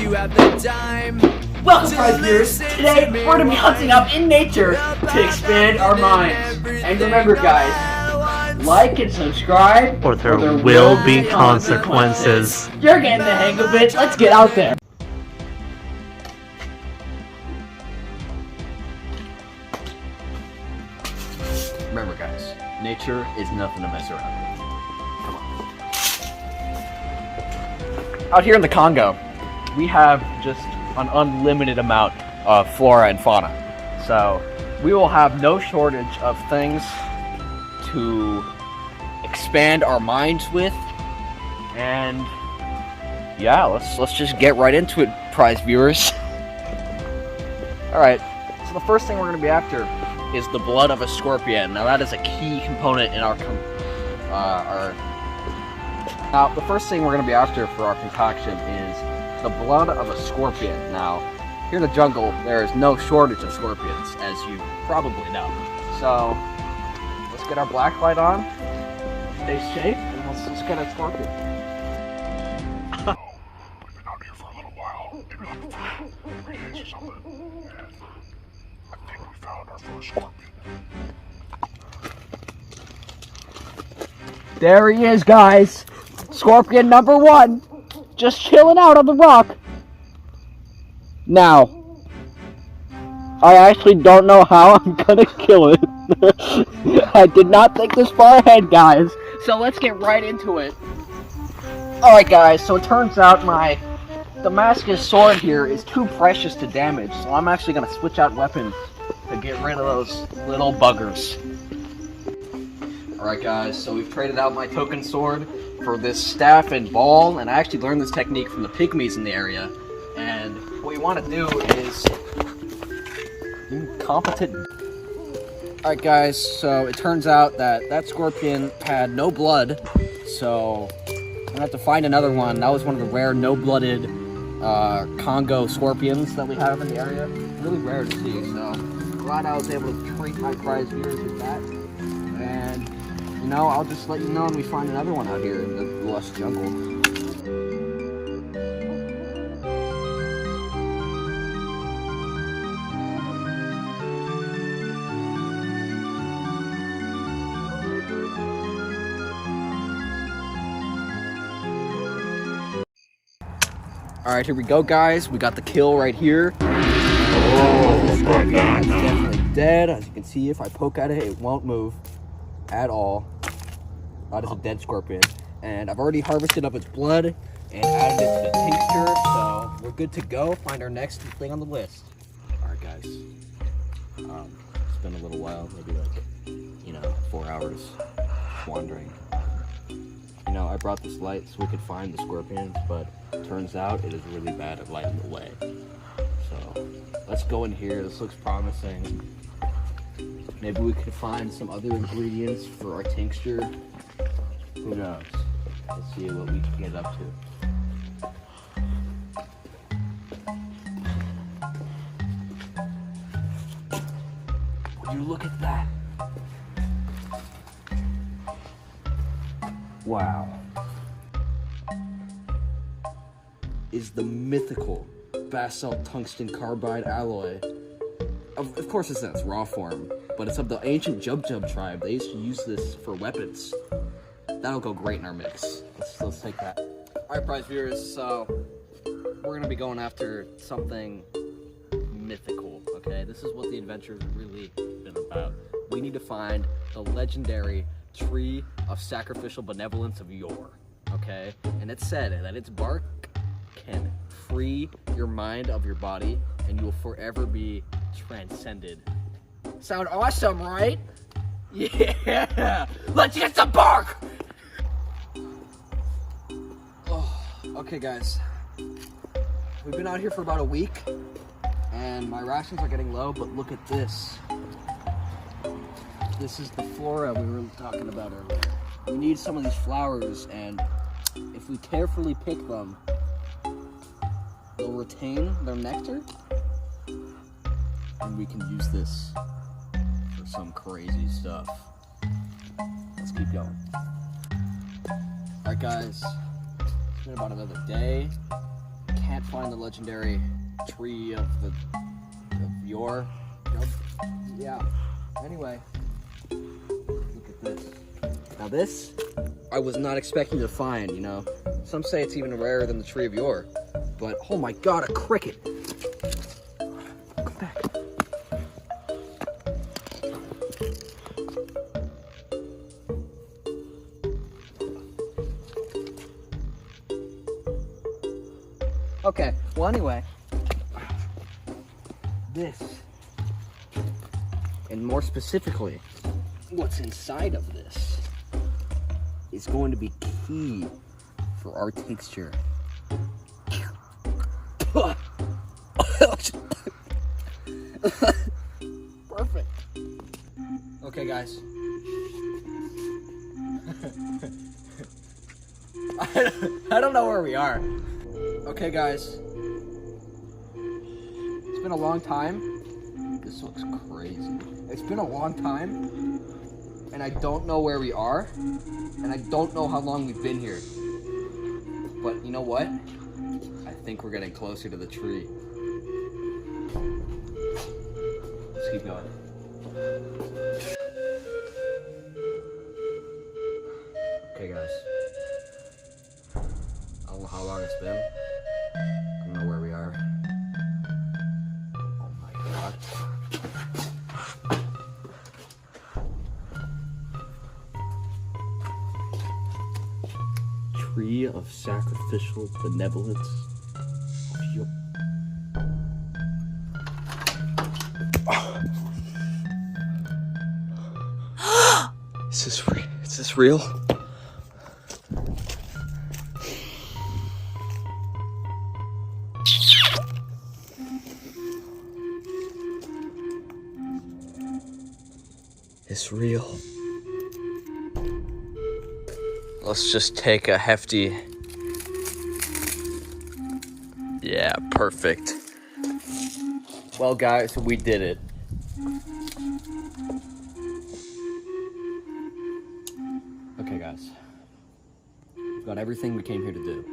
you have the time. Welcome, prize viewers. Today we're going to be hunting out in nature to expand our minds. And remember, guys, like and subscribe, or there will be consequences. You're getting the hang of it. Let's get out there. Remember, guys, nature is nothing to mess around with. Come on. Out here in the Congo, we have just an unlimited amount of flora and fauna. So we will have no shortage of things to expand our minds with. And yeah, let's just get right into it, prize viewers. Alright, so the first thing we're going to be after is the blood of a scorpion. Now that is a key component in our Now the first thing we're going to be after for our concoction is the blood of a scorpion. Now, here in the jungle, there is no shortage of scorpions, as you probably know. So, let's get our black light on, stay safe, and let's get a scorpion. We've been out here for a little while. Maybe looking for ingredients or something. And I think we found our first scorpion. There he is, guys. Scorpion number 1. Just chilling out on the rock. Now, I actually don't know how I'm gonna kill it. I did not think this far ahead, guys. So let's get right into it. Alright, guys, so it turns out my Damascus sword here is too precious to damage. So I'm actually gonna switch out weapons to get rid of those little buggers. Alright, guys, so we've traded out my token sword for this staff and ball, and I actually learned this technique from the pygmies in the area. And what you want to do is incompetent. Alright, guys, so it turns out that that scorpion had no blood, so I'm gonna have to find another one. That was one of the rare no-blooded Congo scorpions that we have in the area. Really rare to see, so glad I was able to treat my prize viewers with that. And you know, I'll just let you know when we find another one out here in the lush jungle. Alright, here we go, guys. We got the kill right here. It's definitely dead. As you can see, if I poke at it, it won't move at all. That is a dead scorpion, and I've already harvested up its blood and added it to the tincture, so we're good to go. Find our next thing on the list. Alright, guys, it's been a little while, maybe like 4 hours wandering. I brought this light so we could find the scorpions, but turns out it is really bad at lighting the way. So let's go in here. This looks promising. Maybe we could find some other ingredients for our tincture. Who knows? Let's see what we can get up to. Would you look at that? Wow. Is the mythical basalt tungsten carbide alloy. Of course it's in its raw form, but it's of the ancient Jub Jub tribe. They used to use this for weapons. That'll go great in our mix. Let's take that. Alright, prize viewers, so we're gonna be going after something mythical, okay? This is what the adventure's really been about. We need to find the legendary tree of sacrificial benevolence of yore, okay? And it's said that its bark can free your mind of your body, and you will forever be transcended. Sound awesome, right? Yeah! Let's get some bark! Oh, okay, guys. We've been out here for about a week, and my rations are getting low, but look at this. This is the flora we were talking about earlier. We need some of these flowers, and if we carefully pick them, they'll retain their nectar, and we can use this for some crazy stuff. Let's keep going. Alright, guys, it's been about another day. Can't Let's find the legendary tree of your. Yeah. Anyway, look at this. Now this, I was not expecting to find. You know, some say it's even rarer than the tree of yore. But oh my God, a cricket! Come back. Okay, well anyway, this, and more specifically, what's inside of this is going to be key for our texture. Perfect. Okay, guys. I don't know where we are. Okay, guys. It's been a long time. This looks crazy. It's been a long time, and I don't know where we are, and I don't know how long we've been here. But you know what? I think we're getting closer to the tree. Let's keep going. Okay, guys. I don't know how long it's been. I don't know where we are. Oh my God. Tree of sacrificial benevolence. Is this real? It's real. Let's just take a hefty. Yeah, perfect. Well, guys, we did it. Okay, guys. We've got everything we came here to do.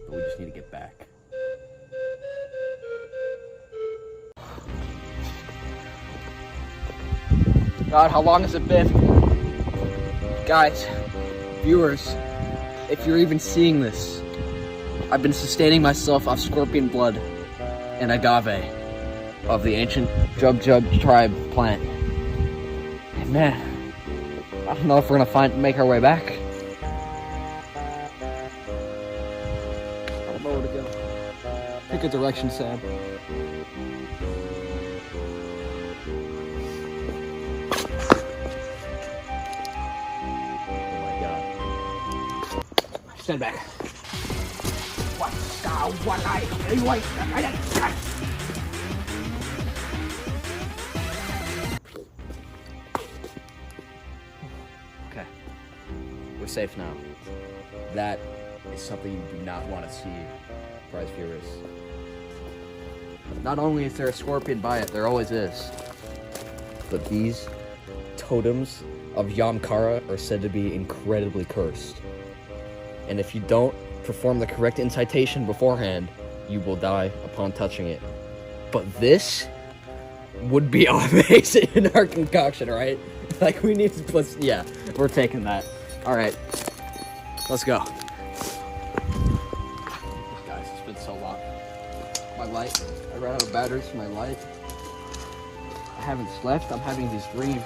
But we just need to get back. God, how long has it been? Guys, viewers, if you're even seeing this, I've been sustaining myself off scorpion blood and agave of the ancient Jub tribe plant. And man, I don't know if we're gonna make our way back. I don't know where to go. Pick a direction, Sam. Stand back. Okay. We're safe now. That is something you do not want to see, prize viewers. Not only is there a scorpion by it, there always is. But these totems of Yamkara are said to be incredibly cursed. And if you don't perform the correct incitation beforehand, you will die upon touching it. But this would be amazing in our concoction, right? Like, we need to put, yeah, we're taking that. All right, let's go. Guys, it's been so long. My light, I ran out of batteries for my light. I haven't slept, I'm having these dreams.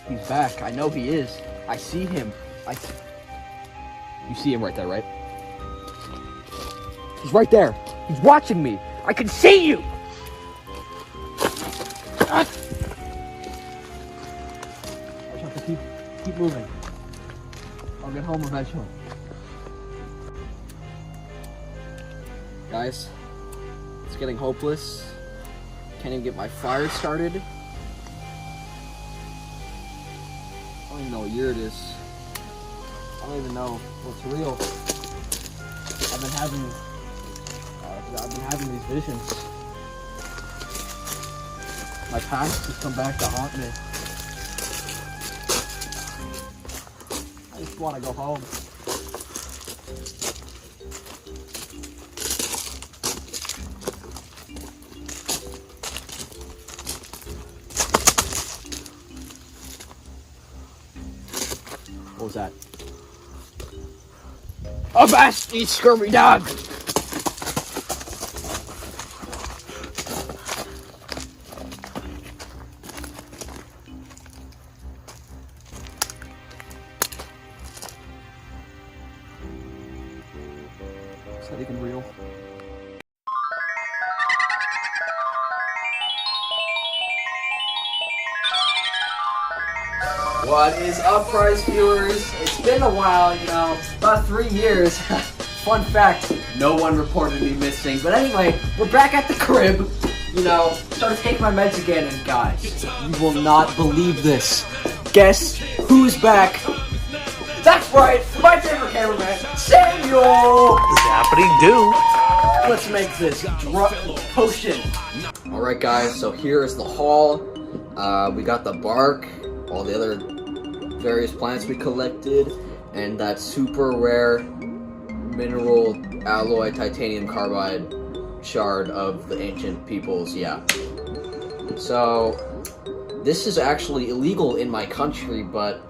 He's back, I know he is. I see him, You see him right there, right? He's right there. He's watching me. I can see you. I just have to keep moving. I'll get home eventually. Guys, it's getting hopeless. Can't even get my fire started. I don't even know what year it is. I don't even know what's real. I've been having these visions. My past has come back to haunt me. I just want to go home. was that? A nasty scurvy dog! Is that even real? What is up, Prize viewers? It's been a while, you know, about 3 years. Fun fact, no one reported me missing. But anyway, we're back at the crib, you know, started taking my meds again, and guys, you will not believe this. Guess who's back? That's right, my favorite cameraman, Samuel! Zappity-doo. Let's make this potion. Alright guys, so here is the haul. We got the bark, all the other various plants we collected, and that super rare mineral alloy titanium carbide shard of the ancient peoples, yeah. So, this is actually illegal in my country, but,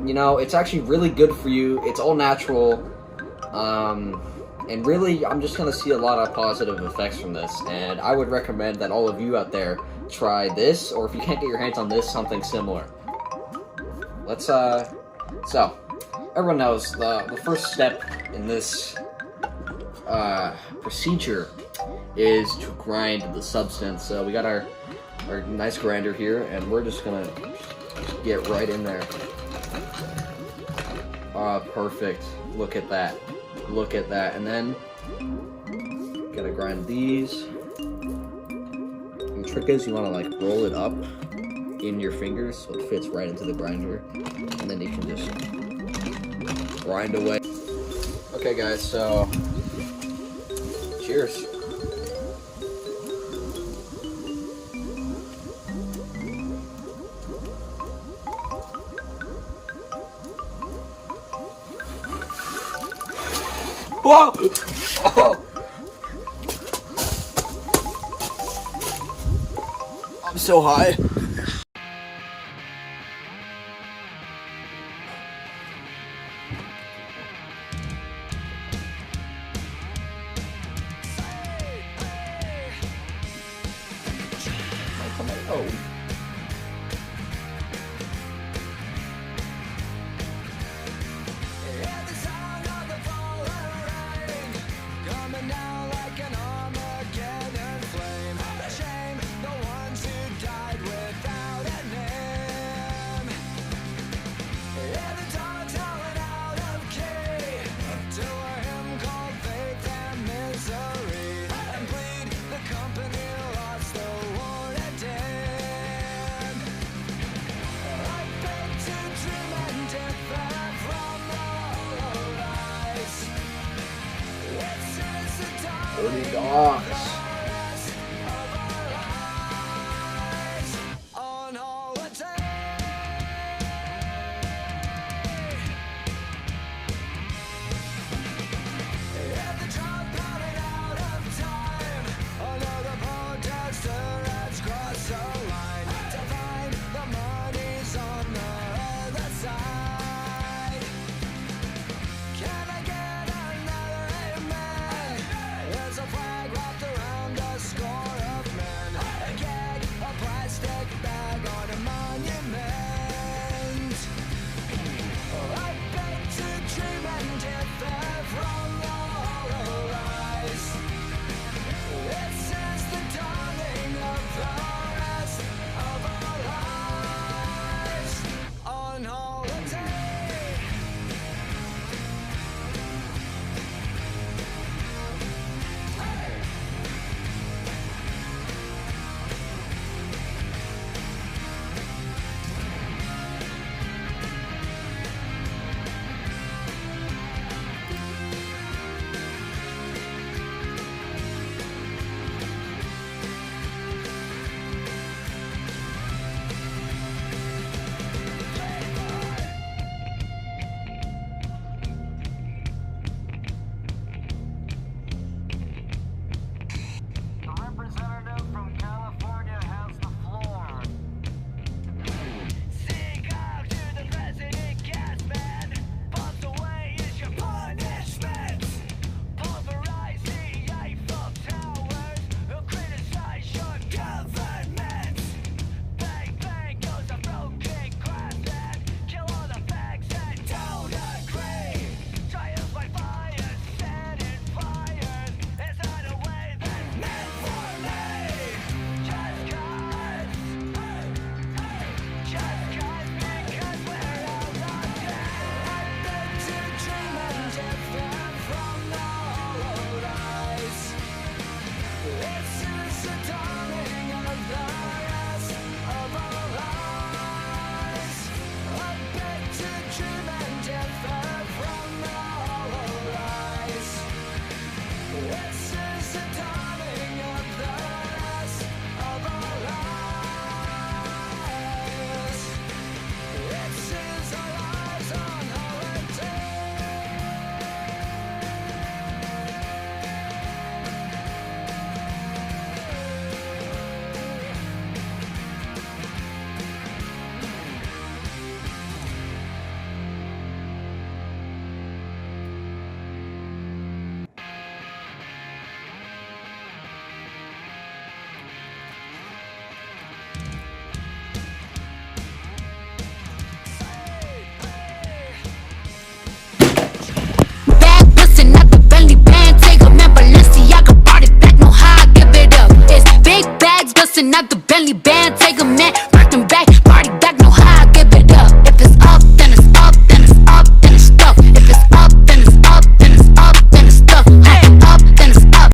you know, it's actually really good for you. It's all natural, and really, I'm just gonna see a lot of positive effects from this, and I would recommend that all of you out there try this, or if you can't get your hands on this, something similar. Let's, so, everyone knows the first step in this, procedure is to grind the substance. So we got our nice grinder here, and we're just gonna get right in there. Perfect. Look at that. Look at that. And then, gotta grind these. And the trick is you wanna, like, roll it up in your fingers so it fits right into the grinder, and then you can just grind away. Okay guys, so cheers. Whoa! Oh. I'm so high. Oh. Dirty dogs. Can I get another amen? There's a flag wrapped around This is the dawn